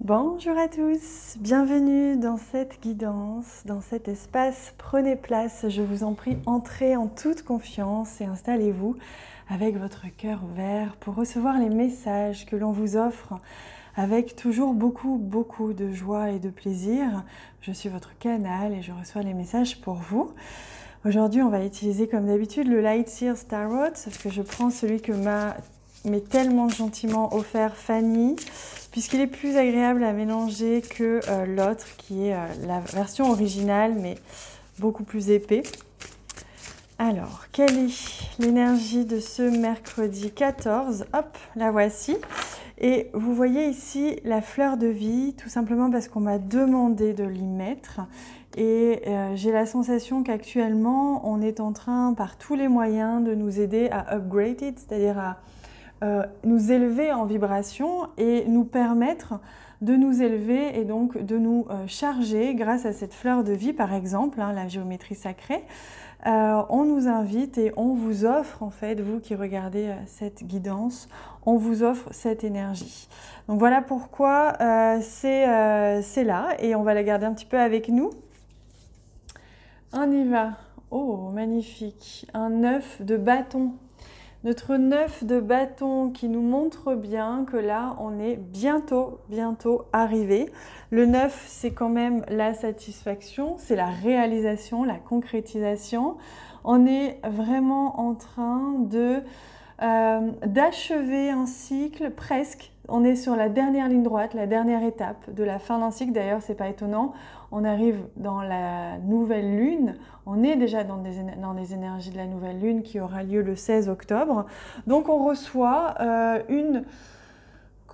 Bonjour à tous, bienvenue dans cette guidance, dans cet espace. Prenez place, je vous en prie, entrez en toute confiance et installez-vous avec votre cœur ouvert pour recevoir les messages que l'on vous offre avec toujours beaucoup de joie et de plaisir. Je suis votre canal et je reçois les messages pour vous. Aujourd'hui, on va utiliser comme d'habitude le Lightseers Tarot, sauf que je prends celui que m'est tellement gentiment offert Fanny, puisqu'il est plus agréable à mélanger que l'autre, qui est la version originale, mais beaucoup plus épais. Alors, quelle est l'énergie de ce mercredi 14? Hop, la voici. Et vous voyez ici la fleur de vie, tout simplement parce qu'on m'a demandé de l'y mettre. Et j'ai la sensation qu'actuellement, on est en train, par tous les moyens, de nous aider à upgrade it, c'est-à-dire à nous élever en vibration et nous permettre de nous élever et donc de nous charger grâce à cette fleur de vie, par exemple, la géométrie sacrée. On nous invite et on vous offre, en fait, vous qui regardez cette guidance, on vous offre cette énergie. Donc voilà pourquoi c'est là et on va la garder un petit peu avec nous. On y va. Oh, magnifique. Un 9 de bâton. Notre 9 de bâton qui nous montre bien que là, on est bientôt arrivé. Le 9, c'est quand même la satisfaction, c'est la réalisation, la concrétisation. On est vraiment en train d'achever un cycle presque. On est sur la dernière ligne droite, la dernière étape de la fin d'un cycle. D'ailleurs, c'est pas étonnant. On arrive dans la nouvelle lune. On est déjà dans les énergies de la nouvelle lune qui aura lieu le 16 octobre. Donc, on reçoit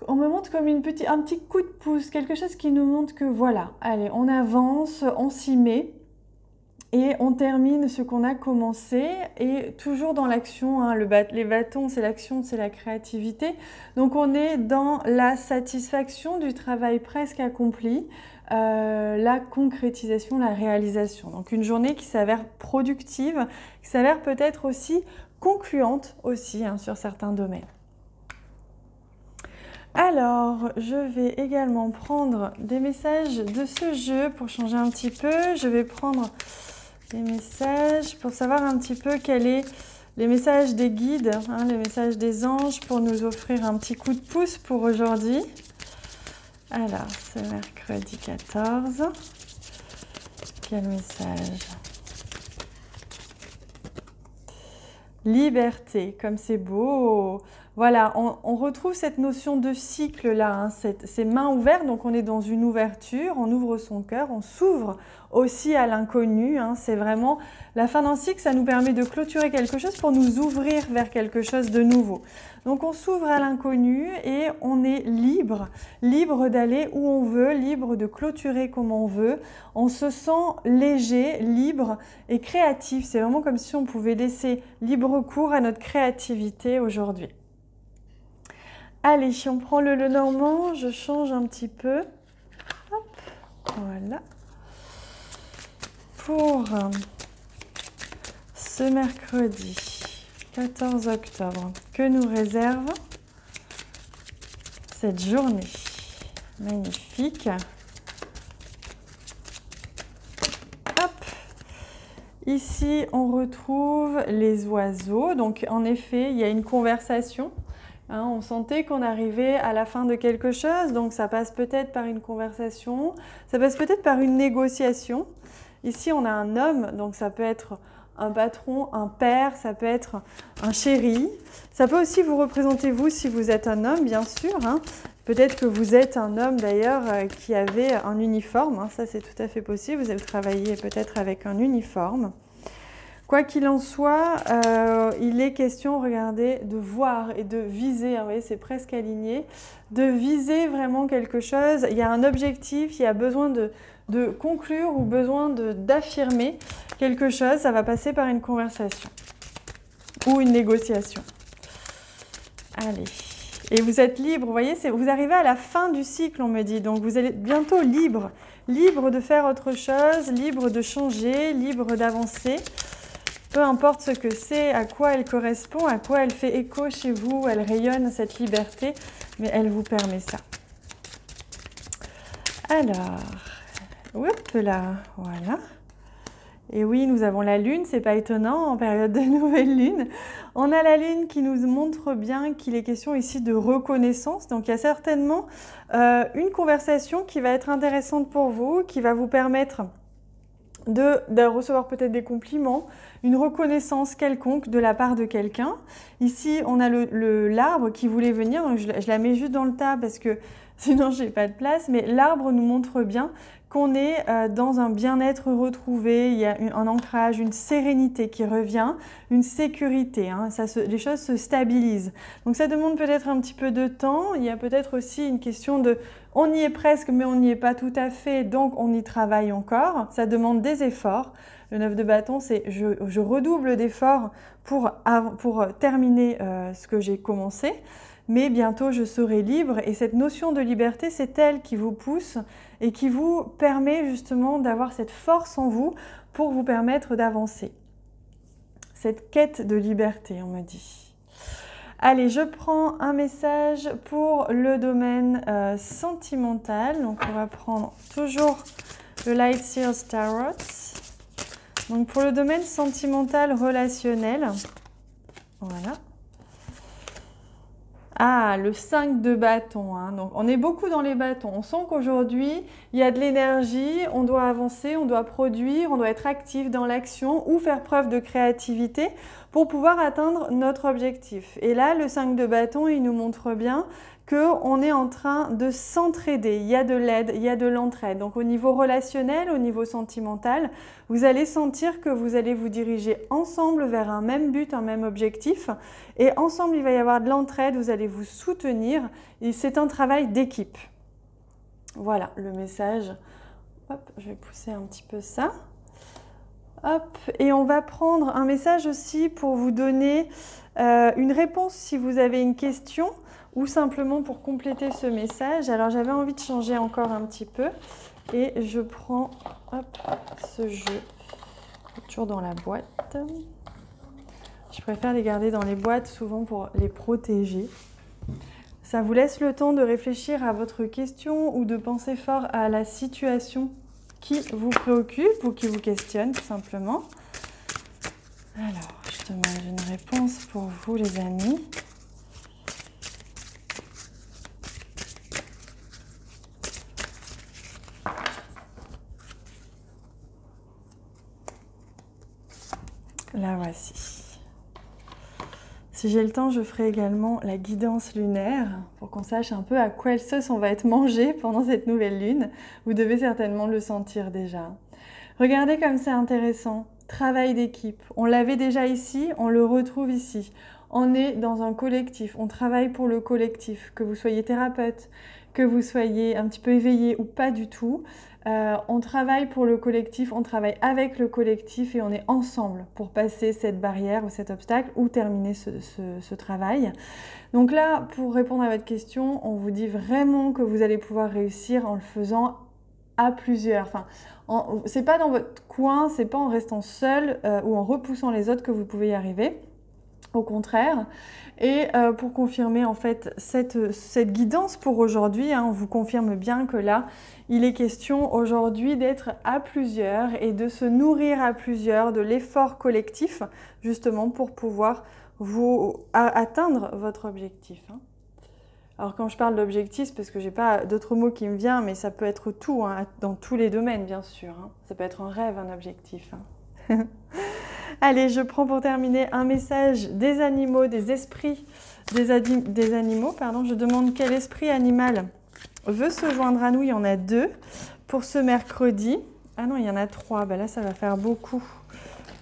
on me montre comme un petit coup de pouce, quelque chose qui nous montre que voilà, allez, on avance, on s'y met. Et on termine ce qu'on a commencé et toujours dans l'action, hein, les bâtons c'est l'action, c'est la créativité. Donc on est dans la satisfaction du travail presque accompli, la concrétisation, la réalisation. Donc une journée qui s'avère productive, qui s'avère peut-être aussi concluante aussi sur certains domaines. Alors, je vais également prendre des messages de ce jeu pour changer un petit peu. Je vais prendre des messages pour savoir un petit peu quels sont les messages des guides, les messages des anges pour nous offrir un petit coup de pouce pour aujourd'hui. Alors, c'est mercredi 14. Quel message? Liberté, comme c'est beau! Voilà, on retrouve cette notion de cycle là, ces mains ouvertes, donc on est dans une ouverture, on ouvre son cœur, on s'ouvre aussi à l'inconnu, c'est vraiment la fin d'un cycle, ça nous permet de clôturer quelque chose pour nous ouvrir vers quelque chose de nouveau. Donc on s'ouvre à l'inconnu et on est libre d'aller où on veut, libre de clôturer comme on veut, on se sent léger, libre et créatif, c'est vraiment comme si on pouvait laisser libre cours à notre créativité aujourd'hui. Allez, on prend le Lenormand, je change un petit peu. Hop, voilà. Pour ce mercredi 14 octobre, que nous réserve cette journée magnifique. Hop. Ici, on retrouve les oiseaux. Donc, en effet, il y a une conversation. On sentait qu'on arrivait à la fin de quelque chose, donc ça passe peut-être par une conversation, ça passe peut-être par une négociation. Ici, on a un homme, donc ça peut être un patron, un père, ça peut être un chéri. Ça peut aussi vous représenter vous si vous êtes un homme, bien sûr. Peut-être que vous êtes un homme d'ailleurs qui avait un uniforme, ça c'est tout à fait possible. Vous avez travaillé peut-être avec un uniforme. Quoi qu'il en soit, il est question, regardez, de voir et de viser, vous voyez, c'est presque aligné, de viser vraiment quelque chose. Il y a un objectif, il y a besoin de conclure ou besoin d'affirmer quelque chose. Ça va passer par une conversation ou une négociation. Allez. Et vous êtes libre, vous voyez, vous arrivez à la fin du cycle, on me dit. Donc vous allez bientôt libre de faire autre chose, libre de changer, libre d'avancer. Peu importe ce que c'est, à quoi elle correspond, à quoi elle fait écho chez vous, elle rayonne cette liberté, mais elle vous permet ça. Alors, hop là, voilà. Et oui, nous avons la lune, c'est pas étonnant en période de nouvelle lune. On a la lune qui nous montre bien qu'il est question ici de reconnaissance. Donc il y a certainement une conversation qui va être intéressante pour vous, qui va vous permettre de recevoir peut-être des compliments, une reconnaissance quelconque de la part de quelqu'un. Ici, on a l'arbre qui voulait venir, donc je la mets juste dans le tas parce que sinon je n'ai pas de place, mais l'arbre nous montre bien qu'on est dans un bien-être retrouvé, il y a un ancrage, une sérénité qui revient, une sécurité, hein, les choses se stabilisent. Donc ça demande peut-être un petit peu de temps, il y a peut-être aussi une question de on y est presque mais on n'y est pas tout à fait, donc on y travaille encore, ça demande des efforts. Le 9 de bâton, c'est je redouble d'efforts pour terminer ce que j'ai commencé. Mais bientôt je serai libre et cette notion de liberté, c'est elle qui vous pousse et qui vous permet justement d'avoir cette force en vous pour vous permettre d'avancer. Cette quête de liberté, on me dit. Allez, je prends un message pour le domaine sentimental. Donc on va prendre toujours le Light Seers Tarot. Donc pour le domaine sentimental relationnel, voilà. Ah, le 5 de bâton, hein. Donc on est beaucoup dans les bâtons. On sent qu'aujourd'hui, il y a de l'énergie, on doit avancer, on doit produire, on doit être actif dans l'action ou faire preuve de créativité pour pouvoir atteindre notre objectif. Et là, le 5 de bâton, il nous montre bien qu'on est en train de s'entraider. Il y a de l'aide, il y a de l'entraide. Donc au niveau relationnel, au niveau sentimental, vous allez sentir que vous allez vous diriger ensemble vers un même but, un même objectif. Et ensemble, il va y avoir de l'entraide, vous allez vous soutenir. Et c'est un travail d'équipe. Voilà le message. Hop, je vais pousser un petit peu ça. Hop, et on va prendre un message aussi pour vous donner une réponse si vous avez une question ou simplement pour compléter ce message. Alors j'avais envie de changer encore un petit peu et je prends ce jeu toujours dans la boîte. Je préfère les garder dans les boîtes souvent pour les protéger. Ça vous laisse le temps de réfléchir à votre question ou de penser fort à la situation qui vous préoccupe ou qui vous questionne tout simplement. Alors, je demande une réponse pour vous les amis. La voici. Si j'ai le temps, je ferai également la guidance lunaire pour qu'on sache un peu à quelle sauce on va être mangé pendant cette nouvelle lune. Vous devez certainement le sentir déjà. Regardez comme c'est intéressant. Travail d'équipe. On l'avait déjà ici, on le retrouve ici. On est dans un collectif, on travaille pour le collectif. Que vous soyez thérapeute, que vous soyez un petit peu éveillé ou pas du tout. On travaille pour le collectif, on travaille avec le collectif et on est ensemble pour passer cette barrière ou cet obstacle ou terminer ce travail. Donc là, pour répondre à votre question, on vous dit vraiment que vous allez pouvoir réussir en le faisant à plusieurs. Enfin, c'est pas dans votre coin, c'est pas en restant seul ou en repoussant les autres que vous pouvez y arriver. Au contraire. Et pour confirmer en fait cette guidance pour aujourd'hui, hein, on vous confirme bien que là, il est question aujourd'hui d'être à plusieurs et de se nourrir à plusieurs de l'effort collectif, justement pour pouvoir atteindre votre objectif. Hein. Alors quand je parle d'objectif, c'est parce que je n'ai pas d'autres mots qui me viennent, mais ça peut être tout, hein, dans tous les domaines bien sûr. Hein. Ça peut être un rêve, un objectif. Hein. Allez, je prends pour terminer un message des animaux, des esprits des animaux. Pardon. Je demande quel esprit animal veut se joindre à nous. Il y en a 2 pour ce mercredi. Ah non, il y en a 3. Ben là, ça va faire beaucoup.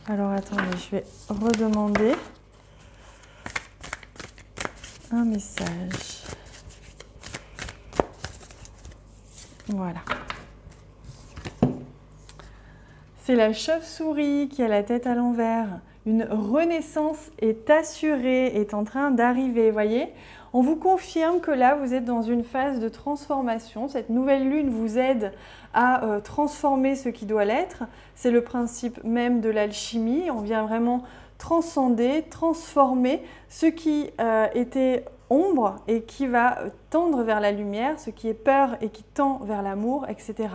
Alors, attendez, je vais redemander un message. Voilà. C'est la chauve-souris qui a la tête à l'envers. Une renaissance est assurée, est en train d'arriver, voyez. On vous confirme que là, vous êtes dans une phase de transformation. Cette nouvelle lune vous aide à transformer ce qui doit l'être. C'est le principe même de l'alchimie. On vient vraiment transcender, transformer ce qui était ombre et qui va tendre vers la lumière, ce qui est peur et qui tend vers l'amour, etc.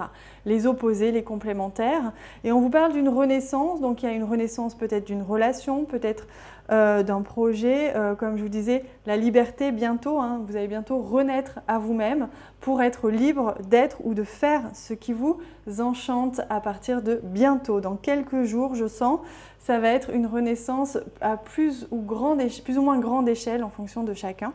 Les opposés, les complémentaires. Et on vous parle d'une renaissance, donc il y a une renaissance peut-être d'une relation, peut-être d'un projet, comme je vous disais, la liberté bientôt, hein, vous allez bientôt renaître à vous-même pour être libre d'être ou de faire ce qui vous enchante à partir de bientôt. Dans quelques jours, je sens, ça va être une renaissance à plus ou moins grande échelle en fonction de chacun.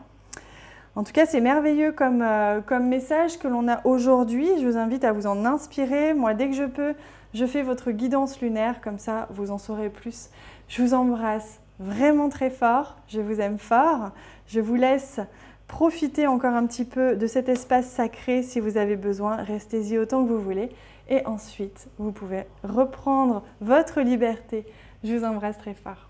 En tout cas, c'est merveilleux comme message que l'on a aujourd'hui. Je vous invite à vous en inspirer. Moi, dès que je peux, je fais votre guidance lunaire, comme ça, vous en saurez plus. Je vous embrasse vraiment très fort. Je vous aime fort. Je vous laisse profiter encore un petit peu de cet espace sacré si vous avez besoin. Restez-y autant que vous voulez. Et ensuite, vous pouvez reprendre votre liberté. Je vous embrasse très fort.